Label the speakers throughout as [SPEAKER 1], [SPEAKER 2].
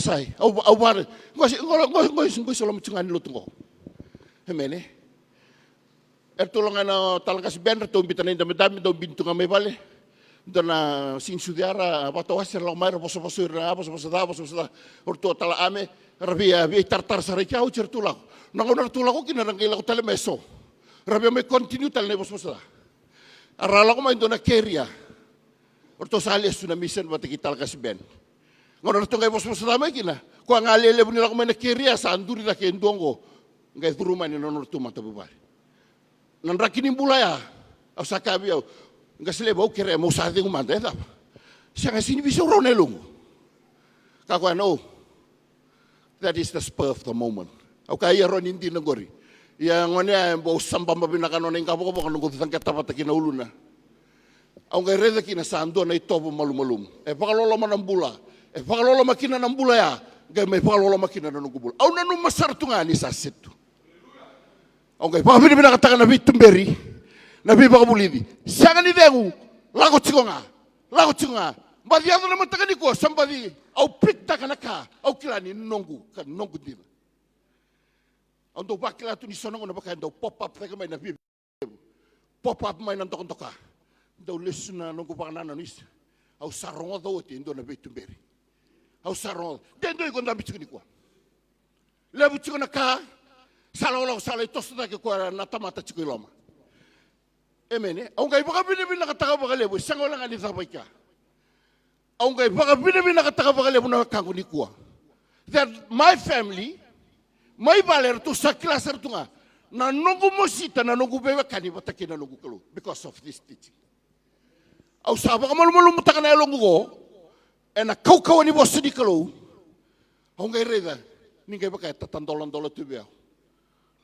[SPEAKER 1] sai au var ngoi solo mchunga ni lutungo hemene tulungan talakas ben to bitana inda medam do bintu ngame vale dona sin sudiara pato aser la mara poso da orto tala ame rabia bi tartar sare kau certula nangon tula ko kina rangi la ko tele meso rabia me continue tal ne poso da arala ko mai dona keria orto sale suna mission bata kita talakas ben ngor orto ngai poso da mai kina ko ngalele bunila ko mai keria sa anduri da ke ndongo ngai turuma ni non orto mata bubal nan rakini bulaya au sakabi au ngasle bau kere mo sa de umanda da sanga sini bisa ronelung kako no that is the spur of the moment au kai ron indi ngori ya ngone bo samba mabina kanon ing kapo ko nunggu tang kata patakina uluna au ngai reda kina sando na itobo malum pakalolo manambula pakalolo makina nambula ya ngai me pakalolo makina nunggu bul au nanu masar tungani sa situ au ngai pa bina katakan na bitumberi Nabi bakabulidi. Sangan ni dengu. Lago cikonga. Badiado na matagani ko somebody au pikta kanaka au kilani nongu kan nongu dila. Ando bakila tu ni sonong na bakanda pop up taka mai nabi. Pop up mai nan toka. Do lesuna nongu bakana nis. Au sarongo do ti ndo na bitumberi. Au sarongo. Dendo ko ndambi cikini ko. Lebu cikona ka salolo salai tosta ke ko na tamata cikiloma. Emene, au ngai baka bina kataka baka lebu, sango lang ani sabaika. Au ngai baka bina kataka baka lebu na kangu ni kuwa. That my family, my baler tu saklasar tu nga, na nungu mosita na nungu bebe kani bataki na nungu kalu because of this teaching. Au sabaka malu mutaka na elongu go, na kau ni bosu di kalu. Au ngai reda, ni ngai baka tatandolan tu bea.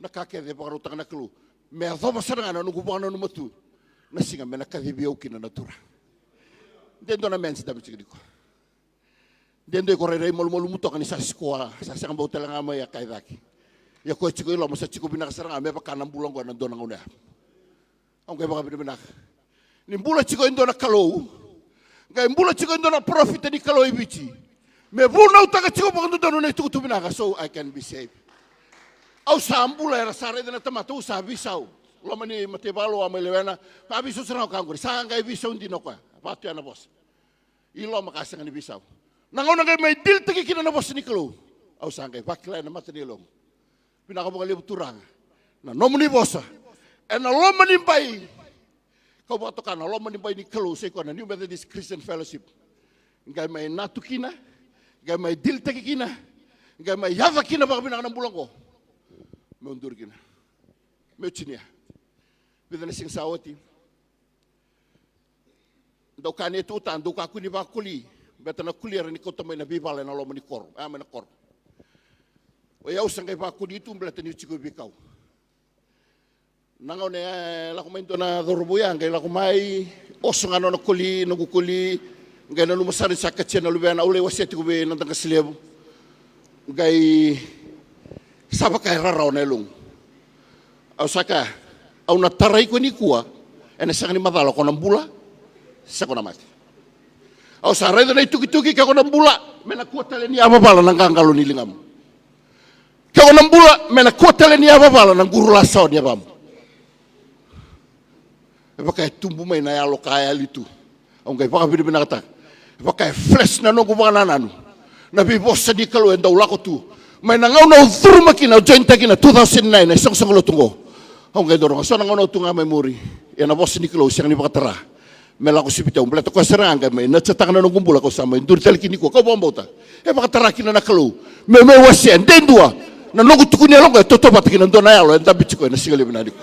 [SPEAKER 1] Na kake de baka rutaka na kalu. Me athoma saranga na nungu bwana numatu na singa mena kadhibia ukina natura dendo na mensi dabi chikiko dendo ko rere mol muto kan sa skoa sa sanga bautel nga ya kaidaki ya ko chiko lo masa chiko bina saranga me pa kanam bulang ko na dona nguna ang kay baka bina ni bula chiko indo na kalo ngay bula chiko indo na profit ni kalo ibichi me buna utaka chiko pa dona na tukutu bina so I can be saved. Au sambula era sare de na tamatu sa bisau. Lama ni matebalo ama lewena, pa bisu serang kanguri. Sanga bisau ndino kwa. Patu ana bos. Ilo makasang ni bisau. Nangona ngai mai dil tiki kina na bos ni kelo. Au sanga bakla na mata ni long. Pinaka mo kalibu turang. Na nomuni bosa. Na loma ni bai. Kau bato kana loma ni bai ni kelo se ko na New Methodist Christian Fellowship. Ngai mai natukina, ngai mai dil tiki kina, ngai mai yava kina baka pinaka na bulang ko. Mundur kina, mecinia, bidana sing sawati. Dau kane tu tan, dau kaku ni bakuli, betana kuliar ni kota mai na bibale na lomo ni kor, na kor. O yau sangai bakuli itu belata ni ciko bikau. Nangau ne laku main na dorbuya, ngai laku mai osongan na kuli, nugu kuli, ngai na lumasari sakacen na lubena ule wasiati kube nantang kaslebu, ngai sapa kaya rarau nelung. Au saka, au na tarai ko ni kuwa, ena saka ni madalo ko nambula, saka na mati. Au sarai na ituki-tuki ka ko nambula, mena kuwa tale ni ababala nang kangalo ni lingam. Ka ko nambula, mena kuwa tale ni ababala nang guru lasao ni abam. Eba kaya tumbu mai na yalo kaya litu. Au ngai baka bini kata, eba kaya flash na nungu baka nananu. Nabi bosa di kalu endau lako tu. May nangaw na udhuru makina, joint takina, 2009, isang lo tungo. Ang kaya dorong, so nangaw na utunga may muri. Yan na boss ni Kilo, siyang ni Pakatara. May lako sipitaw, mbalato ko sarang, may natsataka na nung kumbula ko sa may, duri talikin ko, kau bang bauta? Pakatara kina na Kilo, may wasyan, den dua, na nungu tukun niya lang, toto patakin ang doon na yalo, ang dabit ko, na singalibin na ko.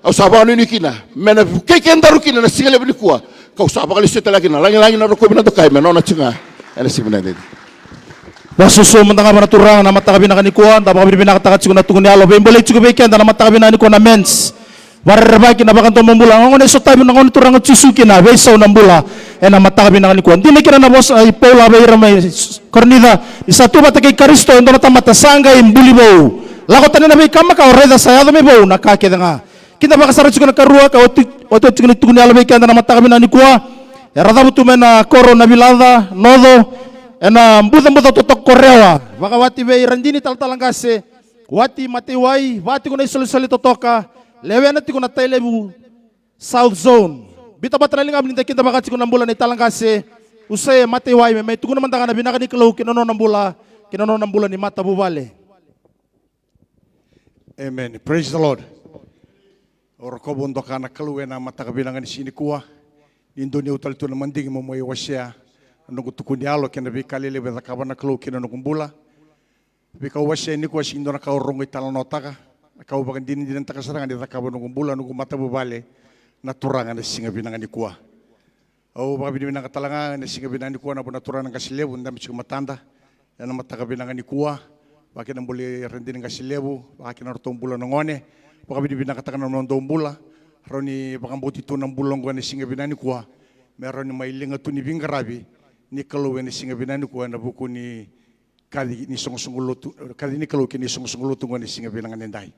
[SPEAKER 1] Aw sabaw ni kina, may na, kay kendaru kina, na singalibin ko, kau sabaw kalisya talaga na, langin-langin na roko binadokay, may no na tsunga, yan na simanadin.
[SPEAKER 2] Wasusu mentanga bana turang na mata kabina kanikuan ta bakabina binakatakat sigo na tungun yalo bembele sigo beken na mata kabina kanikuan na mens warba kina bakan to membula ngone so tabi ngone turang tsusuki na beso na mbula na mata kabina kanikuan dine kina na bos ay paula beira may kornida isatu bata kay Kristo ndo mata mata sanga imbuli bau lako tanin na may kama ka oreda sayado may bau na kakeda nga kita bakasara sigo na karua ka oto sigo na tungun yalo beken na mata kabina kanikuan rada butu mena koro na bilada nodo ena mbuta totok korewa baka wati be randini talang kase wati matiwai wati kuna isoli totoka lewena ti kuna tailebu South Zone bita batraling abnin kita baka kuna bulan ni talang kase usay matiwai may tukuna mantangan na binaka ni kalaw kinono ng bulan ni mata bubale.
[SPEAKER 3] Amen. Praise the Lord. Orko bondo kana kaluwe na mata kabinangan ni sinikuwa Indonesia utal tu na manding mo mo iwasya nung tukuni alo kena bi kalile be kabana kalu kina nung kumbula bi ka wasya ni ko sindo na ka urong italo notaka ka ubakan din takasarangan di kabana nung kumbula nung mata bubale naturangan na singa binangan ni kuwa o baka binangan katalangan na singa binangan ni kuwa na naturangan ng kasilebu ndami siya matanda yan ang mata kabinangan ni kuwa baka nang buli rendin ng kasilebu baka kinarutong bulan ng one baka binibina katakan ng nondong bula roni baka buti to ng bulong ko ni singa binani kuwa meron ni mailinga to ni bingarabi ni kaluwe ni singa binani kuwa na buku ni kali ni songsungulo kali ni kaluwe ni songsungulo to ni singa binangan nendai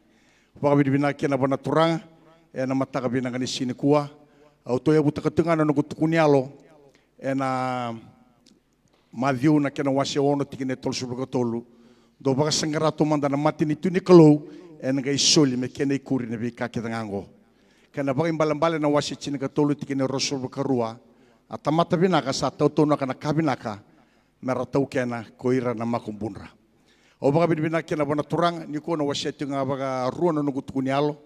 [SPEAKER 3] baka binibina kina bona turang na mata ka binangan ni sini kuwa au to ya buta katunga na nukutukuni alo na madhiu na kina wasi ono tikine tol subro tolu do baka sangarato manda na mati ni tu ni kaluwe nga isoli me kena ikuri na bika kita ngango kana baka imbalambala na wasi chini ka tolu tikine rosul karua atamata binaka sa tauto na kana kabinaka meratau kena koira na makumbunra o baka binibina kena bona turang ni ko na wasi tu nga baka ruo na nugut kunyalo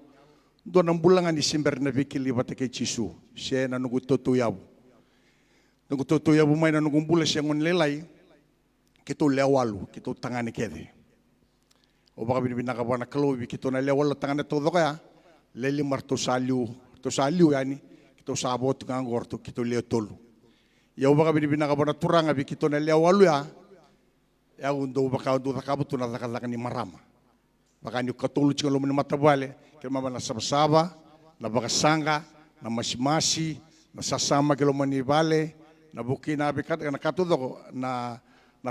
[SPEAKER 3] do na bulangan ni simber na bikili batake chisu siya na nugut tutuyabu may na nugumbula siya ngon lelay kito lewalu kito tangani kede o baka binibina ka buwan na kaluwi, kito na lewala tangan na todo kaya, leli marto saliu yani, kito sabot nga ngorto, kito leo tolu. Ya o baka binibina ka buwan na turang, abi kito na lewalu ya undo baka undo takabuto na takalakan ni marama. Baka nyo katulu chika lumin matabale, kaya mama na sabasaba, na baka sanga, na masimasi, na sasama kilo manibale, na buki na abi kat, na katudo ko, na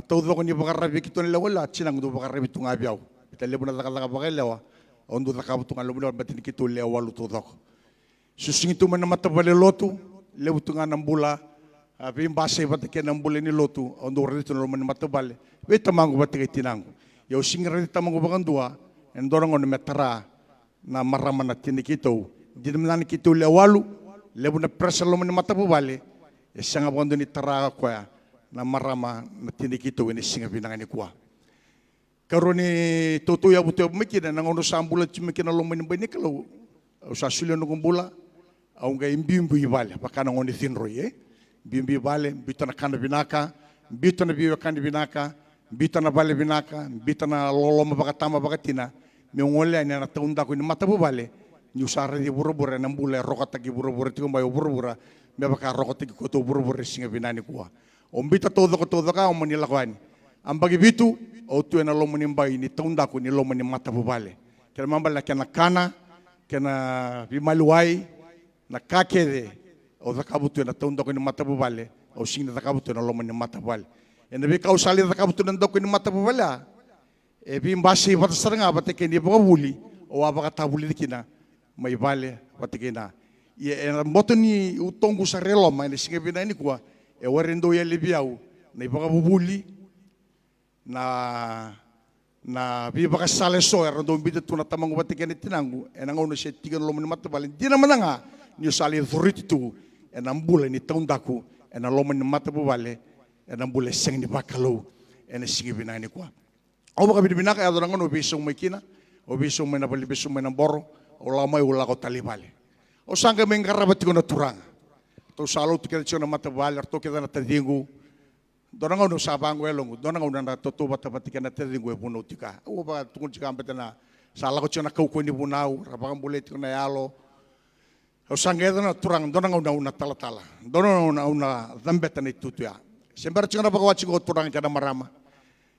[SPEAKER 3] todo ko ni baka rabi kito na lewala, chinang undo baka rabi tunga abiyaw. Italibu na takataka bakay lewa, ondo takabutungan luminaw, batin kito lewa lututok. Susing ito man na matabali lotu, lebutungan ng bula, pimbasay batikin ng bula ni lotu, ondo rito na luman matabali, wait tamango batikay tinango. Yaw singa rito tamango bakang dua, endorang on metara na maraman na tinikito, di naman nakito lewalu, lebu na presa luman matabali, isang abondo ni tara kwa na marama na tinikito, ini singa binangan ni kuwa. Karoni tutuya butuya mikina nangono sambula chimikina lomani bani kalau sa sulia no kumbula au nga imbimbu ibale pakana ngoni thinroi bimbi ibale bitana kanda binaka bitana biwa kanda binaka bitana bale binaka bitana loloma bakatama bakatina me ngole na taunda ko ni matabu bale nyusara di burubura nambula rokata gi burubura tigo bayo burubura me baka rokata gi ko to burubura singa binani kuwa ombita todo ka o manila kwani ambagi bitu o tu na lomo ni mbai ni taunda ko ni lomo ni mata bubale kena mambal na kena kana kena bimaluai na kakede o zakabutu na taunda ko ni mata bubale o sing na zakabutu na lomo ni mata bubale ena bi kausali zakabutu na ko ni mata bubale e bi mbasi bata saranga bata ke ni buli o abaka tabuli kina mai bale bata kina e moto ni utongu sa reloma ni singa bina ni kwa e warendo ya libiau na ibaka bubuli na bibaka sale so era do bida tuna tamang batikan itinangu enang ono se tigan lo mani matabalin di naman nga ni sale thuritu enang bula ni taundaku enang lo mani matabale enang bula seng ni bakalo ena sigi binani kwa o baka binaka ya dorang ono bisong makina o bisong may nabali bisong may namboro o lamay wala ko talibale o sangga may ngarabat ko na turang to salo tikan siya na matabale to kita na tadingu dorang ono sabang welong dorang ono na totuba tabatikan na tedingu buno tika o ba tungkol tika ambet na sala ko na kauko ni bunau rabang bulet ko na yalo o sangga na turang dorang ono na talatala dorang ono na dambet na itutuya sembar chuna ba kawachi ko turang kana marama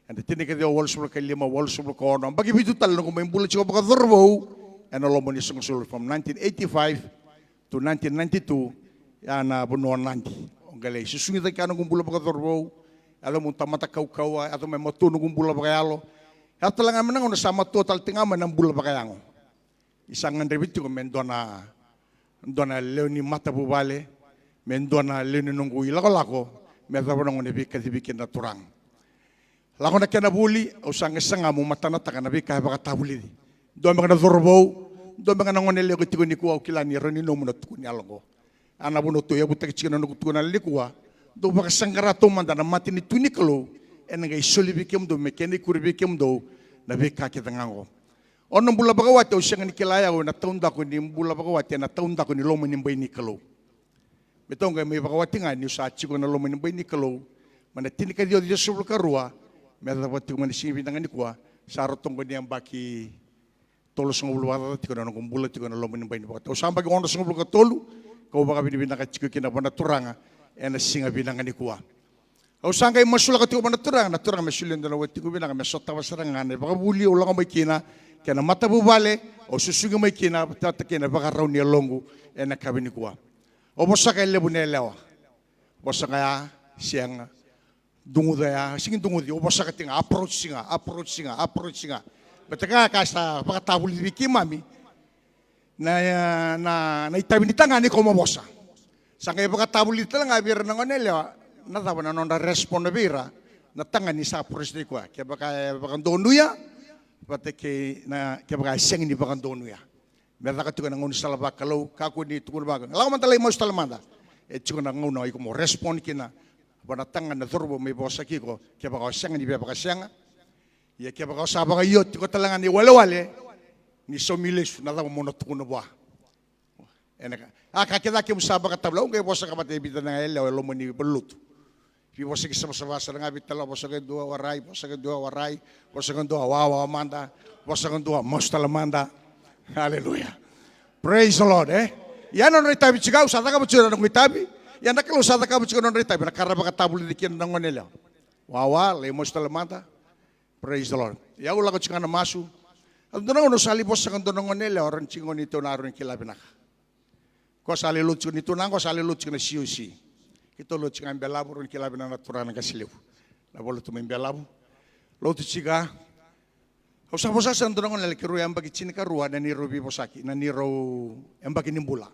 [SPEAKER 3] and tini ka dio walsul ka lima walsul ko ono bagi bitu tal no may bulet ko ba dorbo and alomon ni sungsul from 1985 to 1992 yana bunuan nanti galay susungit ay kanong gumbula baka dorbo alam mo tamata kau ato may matunog gumbula baka yalo ato lang aman nga sama total tingaman ng bula baka yango isang nandribit ko mendona leoni mata bubale mendona leoni nunggu ilako lako medabon ng nebi kadibikin na turang Lako na kena buli, o sanga sanga mo matanata ka na bi kaya baka tabuli. Do mga na dorbo, do mga na ngonele ko tiko ni kuwa kilani roni no mo na tukuni alongo. Ana buno to ya buta kichika no tukuna likuwa. Do baka sangara to manda na mati ni tunikalo, en nga isoli bikem do mekeni kuri bikem do na bi kaki tangango. Ono bula baka wate o sanga ni kilaya o na taunda ko ni bula baka wate na taunda ko ni lomo ni bay ni kalo. Betong kay may bakawati nga ni sa chiko na lomo ni bay ni kalo. Mana tinika dio dio subul karua. Meda wati ko man sibi nang ni kwa sarotong ko niyang baki tolo sa ngubul wata tiko na ngumbula tiko na lomo ni bay ni bakawati. O samba ko ono sa ngubul ka tolo. Kau baka binibina ka chiko kina bana turanga. Ena singa binang ni kwa. O sangkay masula ka tiko bana turanga. Na turanga masulin dala wati ko binang mesota wasarangan. Baka buli ulang may kina. Kena mata bubale o susugi may kina. Tata kina baka raw niya longo. Ena kabi ni kwa. O bosa kay lebu nelewa. Bosa kaya siyang dungud ya, singin dungud. O bosa kaya tinga approach singa. Betaka kasa pakatabuli biki mami na itabi ni tanga ni komo bosa. Sangay pakatabuli tanga bira na nelewa. Natawa na nonda respond na bira na tanga ni sa approach ni kwa. Kaya baka donuya. Batake na kaya baka siyang ni baka donuya. Mereka katukan ngon salaba kalau kaku di tukul bagang. Lalu mantalai mau salamanda. Cuma ngon ay mo respon kina. Pada tangan na turbo may bosa kiko. Kaya baka siang ni baka siang. Ya kaya baka sabang ayot ko talangan ni wale ni somiles na daw mo natukun ba. Enaka. Kakita kaya mo sabang katablaw kaya bosa kapatid bitan na ela wala mo ni belut. Pi bosa kisama-sama sa nga bitala bosa kay dua waray, bosa kay dua wawa manda, bosa kay dua mo salamanda. Hallelujah. Praise the Lord, Yan ang ritabi chigaw, sada ka butsura ng itabi. Yan nakalo sada ka butsura ng ritabi. Nakaraba ka tabuli di kiyan ng nila. Wawa, lemos talamanta. Praise the Lord. Ya ula ko chiga na masu. Ang doon ako salibos sa kanto ng nila. Orang chingo nito na aron kilabi na ka. Ko sali lutsi nito na ko sali lutsi na COC. Ito lutsi nga imbelabo ron kilabi na natura ng kasiliw. Nabolo tuming imbelabo. Lutsi chiga. Usah bosa sa ndono ngol kiru yang bagi chini karua na ni robi bosaki na ni ro yang bagi nimbula.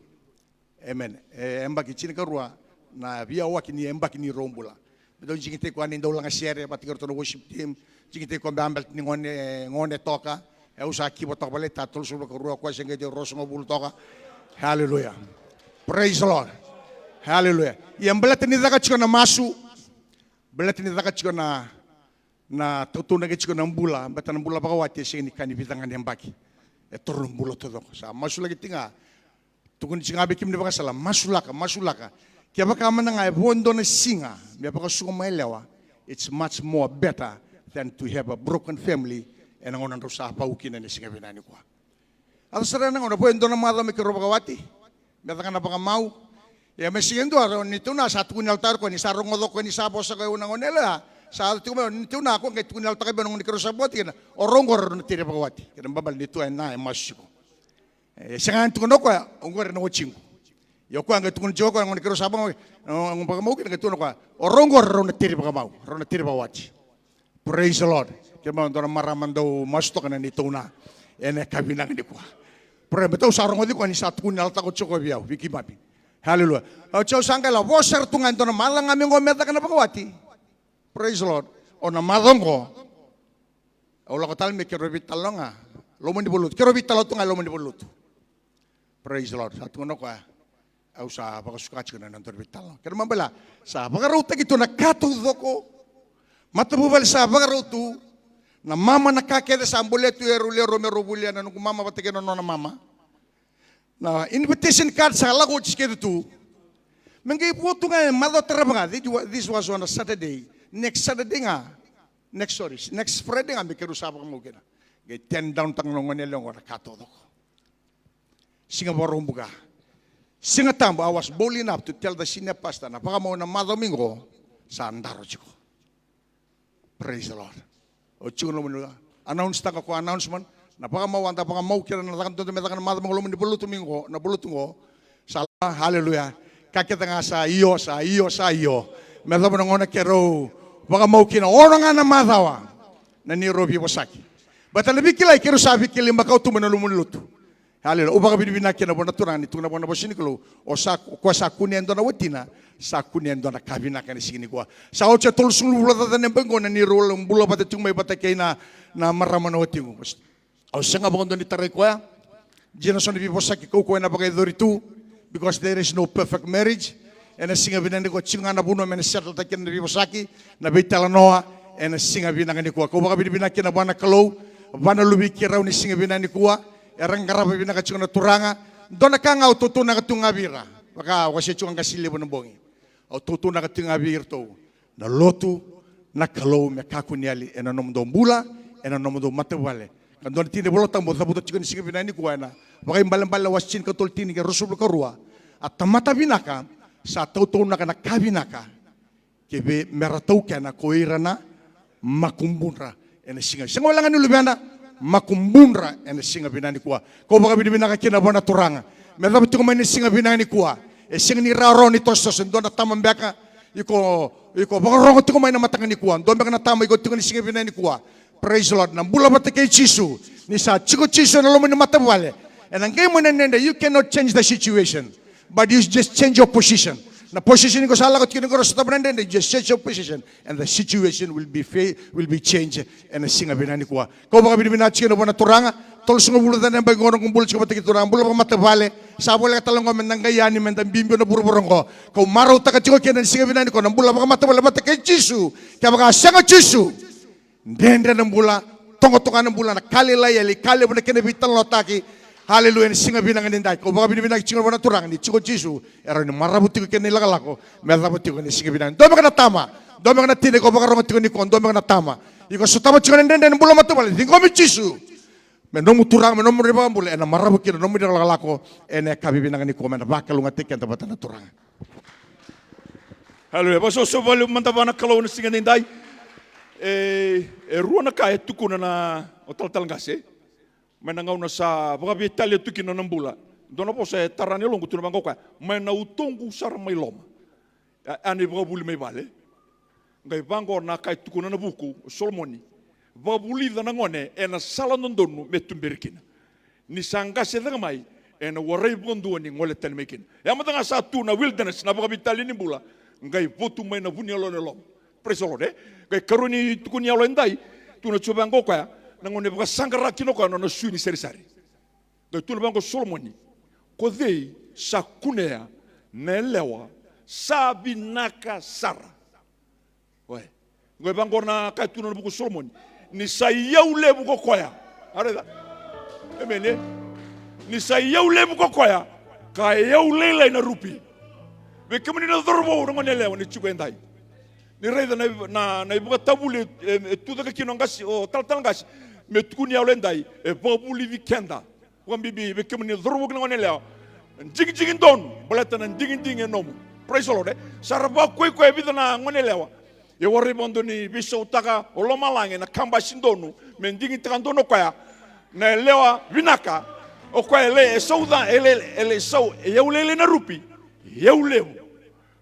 [SPEAKER 3] Amen. Yang bagi chini karua na via waki ni yang bagi ni rombula. Betul jingite ko anin daw lang share pati ko to worship team. Jingite ko ambal ni ngone toka. Usah kibo tok bale tatul sulo karua ko senge de roso ngobul toka. Hallelujah. Praise the Lord. Hallelujah. Yang belat ni zaka chiko na masu. Belat ni zaka chiko na tutuna ke chiko ng bula, bata ng bula baka wati siya ni kanibitangan yang baki. Turun bula to doko. Sa masula tinga. Tukun singa bikim ni baka sala masulaka. Kaya baka man nga bondo na singa, may baka sumailawa. It's much more better than to have a broken family and ang unang sa paukin na singa binani ko. At sa rin nga bondo na mga may kiro baka wati. Bata na baka mau. Ya may siyendo aron nito na sa tukun altar ko ni sarong odok ko ni sabo sa kayo ng onela. Sa ato nito na ako kahit kunal ta kay banong ni karosabot kina orongor na tire pagawati kina babal nito ay na masiko sangan tuno ko ongor na waching yo ko ang tukun joko ang ni karosabot ang pagamaw kina tuno ko orongor na tire pagawati. Praise the Lord. Kaya man do maraman daw masto kana nito na ene kabinang ni ko pre beto sarong odi ko ni sa kunal ta ko choko biaw wiki mapi. Hallelujah. O chao sangkala woser tungan to na malang aming ngometa kana pagawati. Praise the Lord. O na madong ko. Wala ko talmi kirobit talong nga. Lomon di bulut. Kirobit talong nga lomon di bulut. Praise the Lord. Sa tungo ko au sa pakasukat ko na ng turbit talong. Kaya naman bala, sa pagaruta ito nakatudo ko. Matabubal sa pagaruto na mama nakakeda sa ambuleto erulero merobulia na nung mama patikin na mama. Na invitation card sa lagot siya ito. Mengay po ito nga, madotera nga. This was on a Saturday. Next Saturday nga, next Friday nga, may kirusapa ka mo kina. Gay 10 down tang nungan nila nga nakatodo ko. Singa barumbuga. Singa tambo, I was bold enough to tell the senior pastor na baka mo na madamingo sa andaro chiko. Praise the Lord. O chiko naman, announce ta ko announcement, na baka mo wanda, baka mo kira na takan doon, metakan madamingo lumin, na bulutungo, sa hallelujah. Kakita nga sa iyo. Meta mo nang kero, baka mau kina orang nga na madawa na ni Robi Wasaki. Bata lebih kilay kero sabi kilim bakaw tumanalumulut. Haleluya. Uba kabini binaki na bona turang ni tuna bona bosini kalo. O sa kwa sa kunendo na watina, sa kunendo na kabina kan sini kwa. Sa ocha tol sulu bula tata nempengo na ni rol bula bata tung mai bata kay na marama na watingo. O senga bagondo ni taray kwa. Jena son bi bosaki ko na bagay doritu because there is no perfect marriage. And a singa binani ko chingana buno men settle takin na bi bosaki na bitala noa and a singa binani ko. Ko baka binaki na bana kalo, bana lubi kiraw ni singa binani ko. Erang karapa bina kacung na turanga, dona kang au tutu na katunga bira, baka wasi cungang kasili bo nambongi, au tutu na katunga bir to, na lotu na kalau me kakuniali, ena nom dom bula, ena nom dom matewale, kan dona tini bolo tambo tabu tu cikun singa bina ni kuana, baka imbalan wasin katol tini ke rusul karua, atamata binaka, sa tutu na kana kabinaka, kebe meratau kana koirana makumbunra, ena singa, singa walangan ulu bianda. Makumbunra ene singa binani kuwa ko baka binaka kina bona turanga me dapat ko mani singa binani kuwa e singa ni raro ni tostos ndona tamambeka iko baka rongo tiko mai na matanga ni kuwa ndombe kana tama iko tiko ni singa binani kuwa praise the Lord na bula batake chisu ni sa chiko chisu na lomo ni matabale and angay mo nende you cannot change the situation but you just change your position. Na position ko sa lakot kini ko sa tabrande, just change your position and the situation will be changed and singa binani ko. Ko baka binati ko na turanga, tol sungo bulutan na bagono kung bulut ko patiki turanga, bula pa matabale, sabole ka talang ko men nangayani men dan bimbyo na burburong ko. Ko maraw ta katiko kina singa binani ko, nang bula pa matabale matake Jisu, kaya baka sanga Jisu. Dende ng bula, tongo-tonga ng bula na kalilayali, kali mo na kinabitan lotaki. Haleluya, ni singa binang nindai. Ko baka binang cinga bona turang ni ciko Jisu. Era ni marabuti ko kenila kalako. Merabuti ko ni singa binang. Dome kana tama. Dome kana tine ko baka romati ko ni kon. Dome kana tama. Iko sutama cinga nindai ni bula matubali. Dingo mi Jisu. Menomu turang menomu riba bule. Ena marabuti ko nomu dira kalako. Ene kabi binang ni ko mena bakal lunga tiken tabatan turang.
[SPEAKER 4] Haleluya. Baso so balu mantabana kalau ni singa nindai. Ruana kaya tukuna na otal-tal ngase. Menangau na sa baka Italia tuki na nambula. Dona po sa tarani longo tu na bangko ka. Mena utongu sar may loma. Ani baka buli may bale. Ngai bangko na kay tuku na nabuku Solomoni. Baka buli da nangone ena sala nondonu metumberkina. Ni sangga se mai ena waray bondu ni ngole telmekin. Ya matanga sa tu na wilderness na baka Italia ni bula. Ngai votu may na bunyalo ne lom. Praise the Lord. Ngai karuni tuku ni alo endai. Tu na chuba bangko ka. Nangone baka sangara kino ka no suni seri-seri. Ngai tu bango Solomoni. Ko dei sa kunea nelewa sabinaka sara. Wai. Ngai bango na kai tu no buku Solomoni. Ni sa yaule buko koya. Areda. Emene. Ni sa yaule buko koya. Ka yaule lai na rupi. Be kemani na dorbo ngone lewa ni chuko endai. Ni reida na ibuka tabule tu daga kino ngasi o tal ngasi. Me tukuni awlendai e babuli vikenda wambibi be kemni dhurbu ngone leo jigin don balata nan dingin nomu praise the Lord saraba koy bidana ngone lewa e worri bondoni biso taka olomalange na kamba sindonu men dingin tandono kwaya na lewa vinaka o kwaya le sauda ele sau yeulele na rupi yeuleu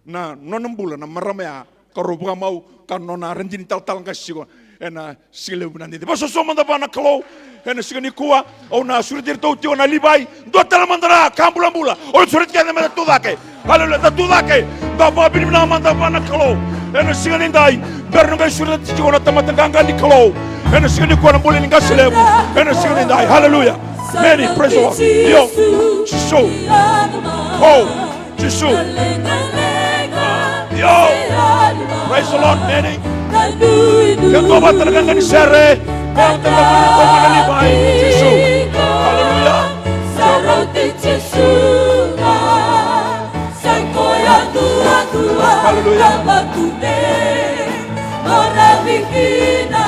[SPEAKER 4] na nonambula na maramea karubuga mau kanona rendini tal ngasigo ena sile bunani de baso so manda bana kalo ena sigani kuwa o na suritir to tio na libai do tala mandara kambula o surit ke na tudake haleluya da tudake da ba bin na manda bana kalo ena sigani dai berno ga surit tio na tamata ganga ni kalo ena sigani kuwa na bole ni gaselebu ena sigani dai haleluya many praise the Lord yo so oh Jesus yo praise the Lord many Kau batalkan di sere, kau telah menerima Yesus. Haleluya. Saroti Yesus. Sangkoya tua
[SPEAKER 2] Haleluya.
[SPEAKER 4] Kabatune. Ora bikina,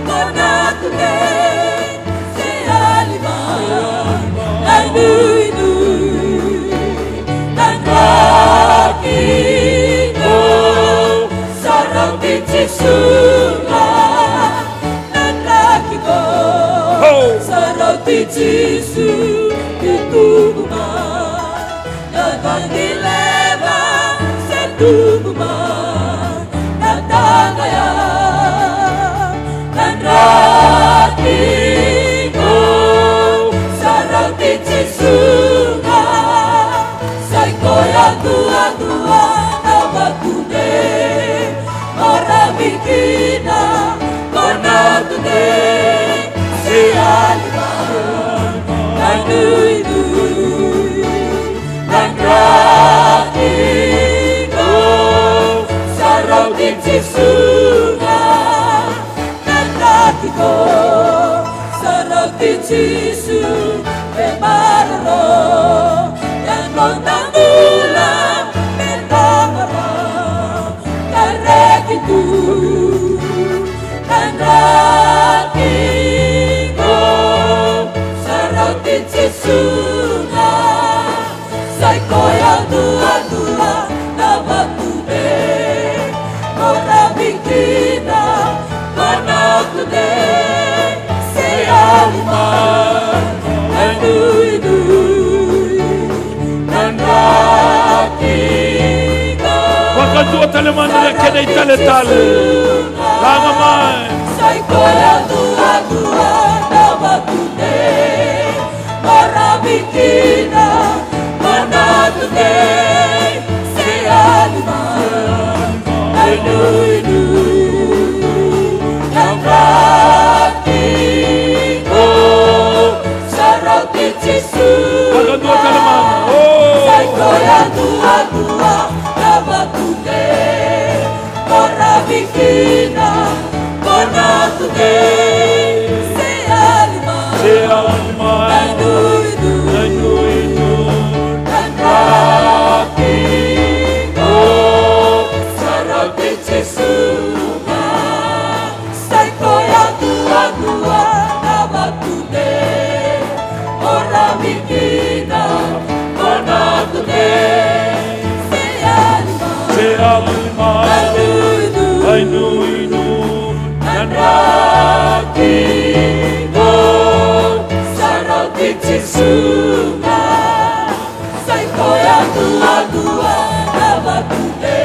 [SPEAKER 4] ora tune. Sealima. Haleluya. Tanrakino. Saroti Jesusa, nanrakiko. Saroti Jesu, ituguma. Nagangileva, setuguma. Natangaya, nanrakiko. Saroti Jesu.
[SPEAKER 5] sarotiti sunga nanakiko sarotiti su pemarro yang nonambula menamara karekitu nanakiko sarotiti sunga saikoya dua-dua nabatude morabikina manakude sealima anui nanakika
[SPEAKER 4] Wakadua talemana na kena itale-tale. Langamai.
[SPEAKER 5] saikoya dua-dua nabatude morabikina manakude sealima anui nanakiko sarotiti sunga
[SPEAKER 4] Wakadua talemana. Oh.
[SPEAKER 5] saikoya dua-dua nabatude morabikina manakude sealima
[SPEAKER 4] Sealima.
[SPEAKER 5] anui nanakiko sarotiti sunga saikoya dua-dua nabatude morabikina manakude sealima
[SPEAKER 4] Sealima. Ainuinu.
[SPEAKER 5] nanakiko sarotiti sunga saikoya dua-dua nabatude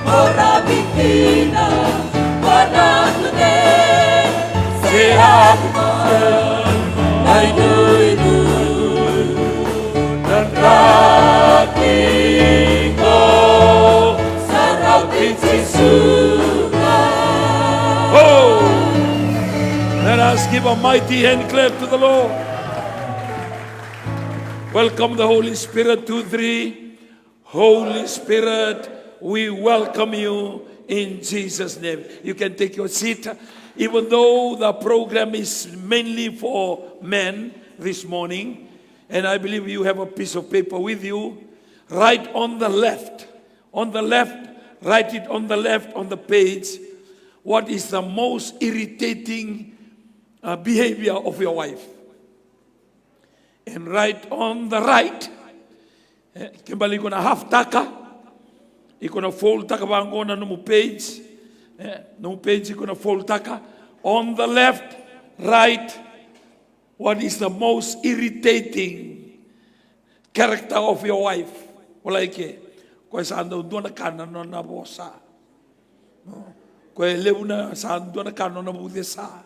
[SPEAKER 5] morabikina manakude sealima ainuinu nanakiko sarotiti sunga.
[SPEAKER 4] Oh. Let us give a mighty hand clap to the Lord. Welcome the Holy Spirit, 2, 3. Holy Spirit, we welcome you in Jesus' name. You can take your seat. Even though the program is mainly for men this morning, and I believe you have a piece of paper with you, write on the left, write it on the left on the page, what is the most irritating behavior of your wife. And write on the right, kimbali iko na half taka, iko na full taka bangona no page, no page iko na full taka. On the left, write what is the most irritating character of your wife. Wala ike, kwa sa ando dona kana no na bosa, kwa leuna sa ando na kana no budesa.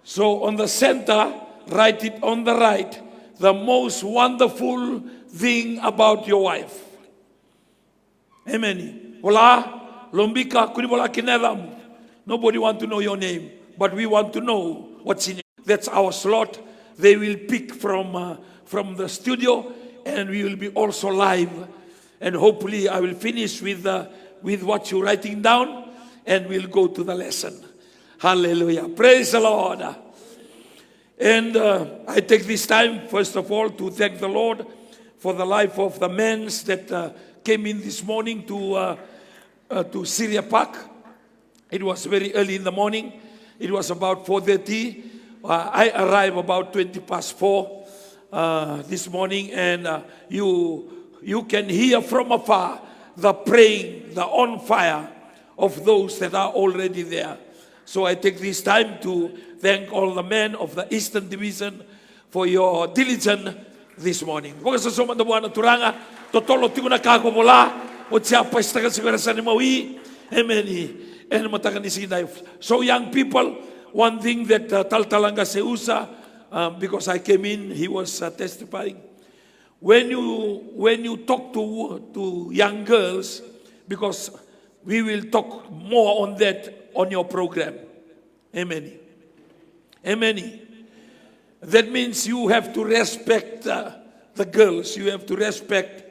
[SPEAKER 4] So on the center, write it on the right, the most wonderful thing about your wife. Amen. Wala, lombika, kunibola kinedam. Nobody want to know your name, but we want to know what's in it. That's our slot. They will pick from the studio, and we will be also live. And hopefully I will finish with what you're writing down, and we'll go to the lesson. Hallelujah. Praise the Lord. And I take this time, first of all, to thank the Lord for the life of the men that came in this morning to Syria Park. It was very early in the morning. It was about 4:30. I arrived about 4:20 this morning, and you can hear from afar the praying, the on fire of those that are already there. So I take this time to thank all the men of the Eastern Division for your diligence this morning. Kung sa sumanda buwan na turanga, totolo tigo na kako bola, o siya pa istagal sigara sa nimawi, amen. And matagan ni sinay. So young people, one thing that Taltalanga Seusa, because I came in, he was testifying. When you talk to young girls, because we will talk more on that on your program. Amen. Amen. That means you have to respect the girls. You have to respect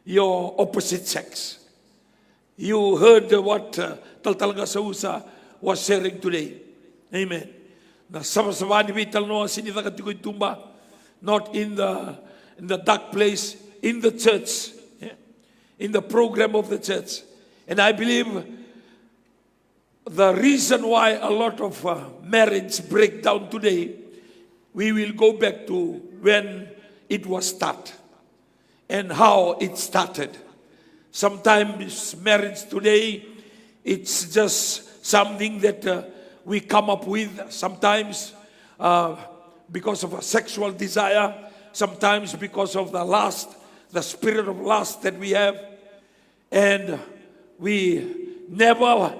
[SPEAKER 6] your opposite sex. You heard what Taltalanga Sausa was sharing today. Amen. Na sama-sama ni vital no sinita katikoy tumba, not in the dark place, in the church, in the program of the church. And I believe the reason why a lot of marriage break down today, we will go back to when it was started and how it started. Sometimes marriage today, it's just something that we come up with. Sometimes because of a sexual desire, sometimes because of the lust, the spirit of lust that we have. And we never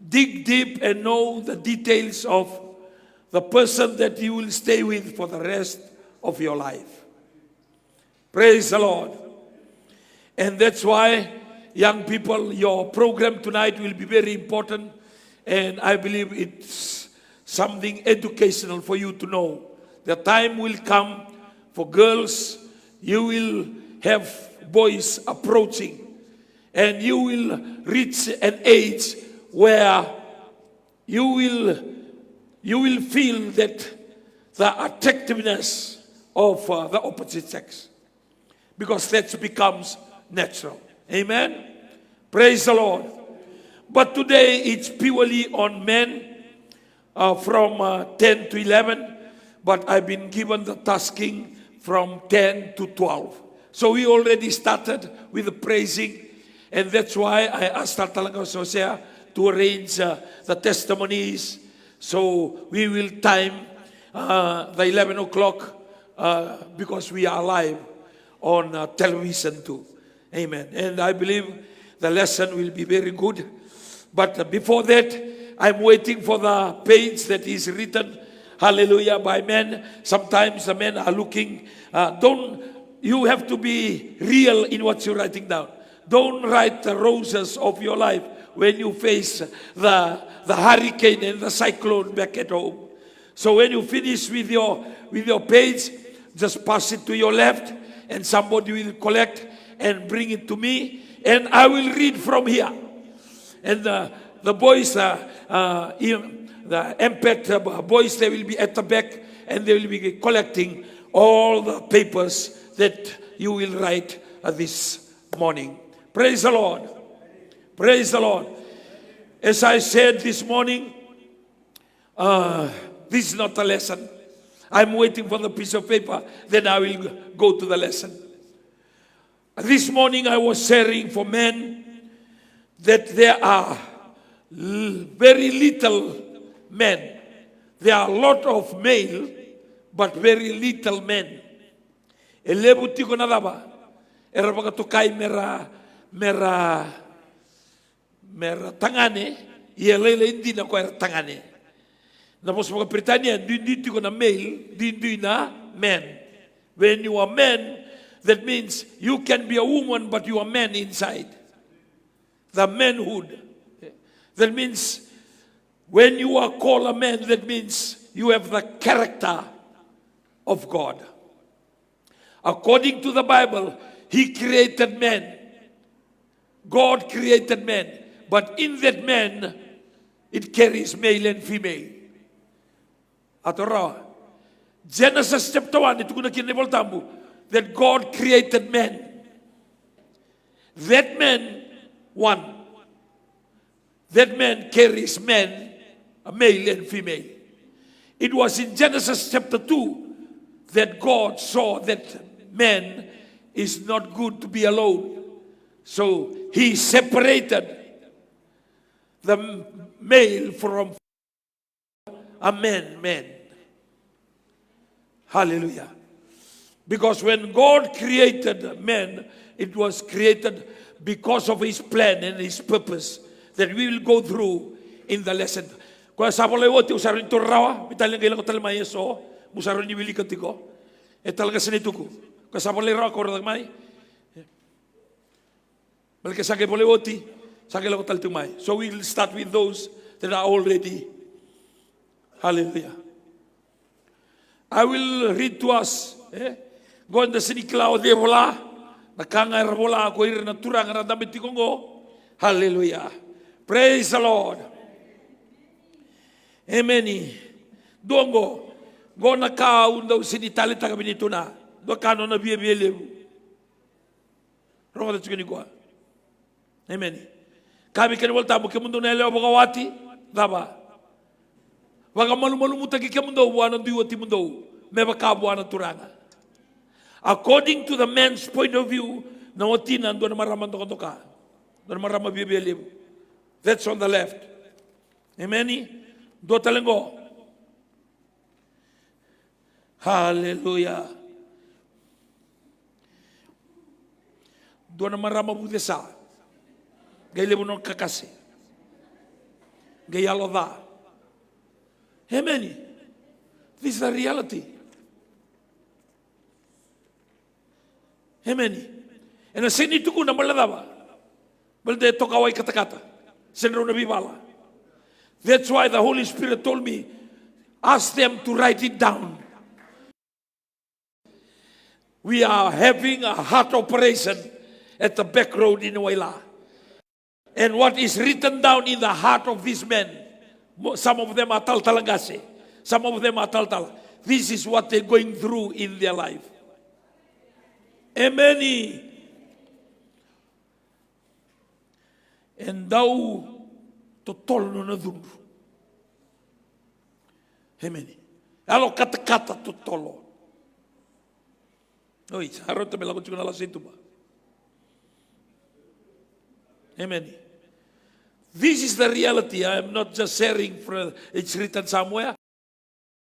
[SPEAKER 6] dig deep and know the details of the person that you will stay with for the rest of your life. Praise the Lord. And that's why, young people, your program tonight will be very important. And I believe it's something educational for you to know. The time will come for girls, you will have boys approaching. And you will reach an age where you will feel that the attractiveness of the opposite sex. Because that becomes natural. Amen? Praise the Lord. But today it's purely on men from 10 to 11. But I've been given the tasking from 10 to 12. So we already started with the praising. And that's why I asked Taltalanga Sosea to arrange the testimonies. So we will time the 11 o'clock because we are live on television too. Amen. And I believe the lesson will be very good. But before that, I'm waiting for the page that is written, hallelujah, by men. Sometimes the men are looking. You have to be real in what you're writing down. Don't write the roses of your life when you face the hurricane and the cyclone back at home. So when you finish with your page, just pass it to your left, and somebody will collect and bring it to me, and I will read from here. And the boys, the MPET boys, they will be at the back, and they will be collecting all the papers that you will write this morning. Praise the Lord. Praise the Lord. As I said this morning, this is not a lesson. I'm waiting for the piece of paper, then I will go to the lesson. This morning I was sharing for men that there are very little men. There are a lot of male, but very little men. Elebuti ko na daba. Era baka tukai mera tangane, yelele hindi na ko era tangane. Napos mga Britanya, dito ko na male, dito na man. When you are man, that means you can be a woman, but you are man inside. The manhood. That means when you are called a man, that means you have the character of God. According to the Bible, He created man. God created man. But in that man, it carries male and female. Atara. Genesis chapter 1, ito ko na kinibol tambo, that God created man. That man, one. That man carries man, a male and female. It was in Genesis chapter 2 that God saw that man is not good to be alone. So He separated the male from a man. Hallelujah. Because when God created man, it was created because of His plan and His purpose that we will go through in the lesson. Kung sabi ko lewo, usarin to rawa, bitalang kailan ko talma yeso, usarin ni wili katiko, talaga sinito ko. Kung sabi ko lewo, ko radagmay, balik sa kay bolewoti, sa kailan ko taltumay. So we will start with those that are already. Hallelujah. I will read to us. Gonda siniklaw de vola, Nakanga rabola ako iri na turang na damit tikongo. Hallelujah. Praise the Lord. Amen. Dongo. Go na kaun daw sinitali taga binito na. Do kano na biye Rongo da tsukini kwa. Amen. Kami kani walta mo kemundo na leo bogawati. Daba. Waga malu mutagi kemundo buana duwa timundo. Meba ka buana turanga. According to the man's point of view, na otina do na maraman to ka. Do na marama biye That's on the left. Amen. Do talengo. Hallelujah. Doon naman rama budesa. Gay libo kakasi. Gay aloda. Amen. This is the reality. Amen. And sini tuku na maladaba. Balde tokawai kata-kata. Senro na bibala. That's why the Holy Spirit told me, ask them to write it down. We are having a heart operation at the back road in Waila. And what is written down in the heart of these men, some of them are taltalangase, some of them are taltal. This is what they're going through in their life. Amen. And thou totol no na dundu. Amen. Alo kata-kata totolo. Oi, harus te melakukan juga nalas itu, Pak. Amen. This is the reality. I am not just sharing, it's written somewhere.